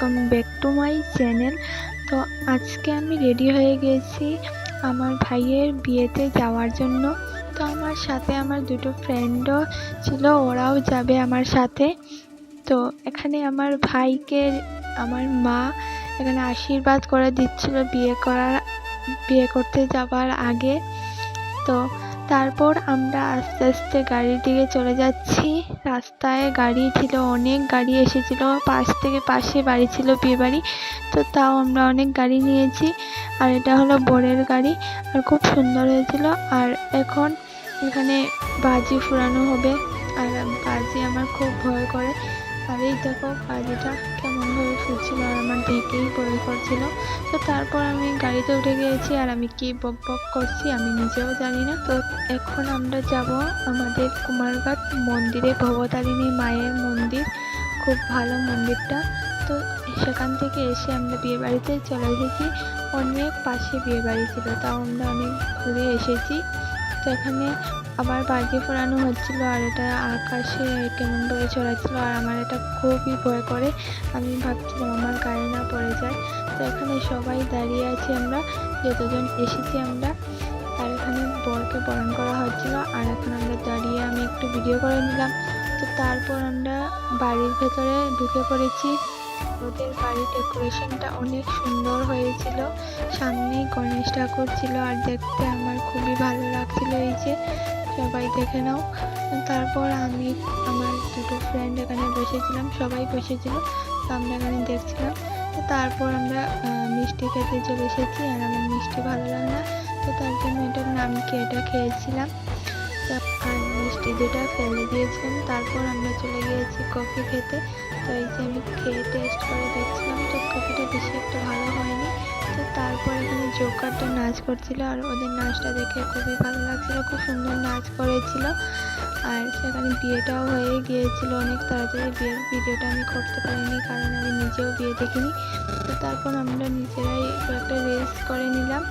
Welcome back to my channel. তো আজকে আমি রেডি হয়ে গেছি আমার ভাইয়ের বিয়েতে যাওয়ার জন্য। তো আমার সাথে আমার দুটো ফ্রেন্ডও ছিল, ওরাও যাবে আমার সাথে। তো এখানে আমার ভাইকে আমার মা এখানে আশীর্বাদ করে দিচ্ছিল বিয়ে করতে যাবার আগে। তো তারপর আমরা আস্তে আস্তে গাড়ির দিকে চলে যাচ্ছি। রাস্তায় গাড়ি ছিল, অনেক গাড়ি এসেছিল, পাশে বাড়ি ছিল বিয়ে বাড়ি। তো তাও আমরা অনেক গাড়ি নিয়েছি, আর এটা হলো বরের গাড়ি, আর খুব সুন্দর হয়েছিল। আর এখন এখানে বাজি ফুরানো হবে, আর বাজি আমার খুব ভয় করে। আর এই দেখো বাজিটা কেমনভাবে ফুটছিল, আর আমার দেখেই ভয় করছিল। তো তারপর আমি গাড়িতে উঠে গিয়েছি, আর আমি কি বক বক করছি আমি নিজেও জানি না। তো এখন আমরা যাব আমাদের কুমারঘাট মন্দিরে, ভবতারিণী মায়ের মন্দির, খুব ভালো মন্দিরটা। তো সেখান থেকে এসে আমরা বিয়ে বাড়িতে চলে এসেছি। অনেক পাশে বিয়ে বাড়ি ছিল, তাও আমরা অনেক ঘুরে এসেছি। তো এখানে আবার বাজি ফোড়ানো হচ্ছিল, আর এটা আকাশে কেমন করে ছড়াচ্ছিল, আর আমার এটা খুবই ভয় করে। আমি ভাবছিলাম আমার গায়ে না পড়ে যায়। তো এখানে সবাই দাঁড়িয়ে আছি আমরা, যতজন এসেছি আমরা। আর এখানে বরকে বরণ করা হচ্ছিল, আর এখন আমরা দাঁড়িয়ে আমি একটু ভিডিও করে নিলাম। তো তারপর আমরা বাড়ির ভেতরে ঢুকে পড়েছি। ওদের বাড়ির ডেকোরেশনটা অনেক সুন্দর হয়েছিল, সামনেই গণেশ ঠাকুর ছিল, আর দেখতে আমার খুবই ভালো লাগছিল। এই যে সবাই দেখে নাও। তারপর আমি আমার দুটো ফ্রেন্ড এখানে বসেছিলাম, সবাই বসেছিল, তো আমরা এখানে দেখছিলাম। তো তারপর আমরা মিষ্টি খেতে চলে এসেছি, আর আমার মিষ্টি ভালো লাগে না, তো তার জন্য এটার নাম কি এটা খেয়েছিলাম। আর মিষ্টি দুটা ফেলে দিয়েছিলাম। তারপর আমরা চলে গিয়েছি কফি খেতে। তো এই যে আমি খেয়ে টেস্ট করে দেখছিলাম, তো কফিটা বেশি একটা ভালো হয়নি। তো তারপর এখানে জোকারটা নাচ করছিল, আর ওদের নাচটা দেখে খুবই ভালো লাগছিল, খুব সুন্দর নাচ করেছিল। আর সেখানে বিয়েটাও হয়ে গিয়েছিল অনেক তাড়াতাড়ি। বিয়ের ভিডিওটা আমি করতে পারিনি, কারণ আমি নিজেও বিয়ে দেখিনি। তো তারপর আমরা নিজেরাই একটা রিলস করে নিলাম,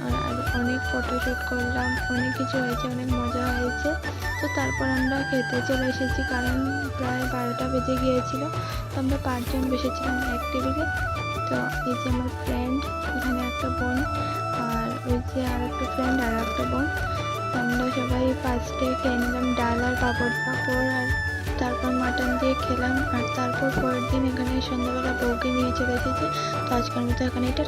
আর অনেক ফটোশ্যুট করলাম, অনেক কিছু হয়েছে, অনেক মজা হয়েছে। তো তারপর আমরা খেতে চলে এসেছি, কারণ প্রায় 12টা বেজে গিয়েছিল। তো আমরা 5 জন বসেছিলাম এক টেবিলে। তো এই যে আমার ফ্রেন্ড, এখানে একটা বোন, আর ওই যে আর একটা ফ্রেন্ড আর একটা বোন। তো আমরা সবাই ফার্স্টে খেয়ে নিলাম ডাল আর পাঁপড়, আর তারপর মাটন দিয়ে খেলাম। আর তারপর পরের দিন এখানে সন্ধ্যাবেলা বউকে নিয়ে চলে এসেছে। তো আজকের মতো এখানে এটা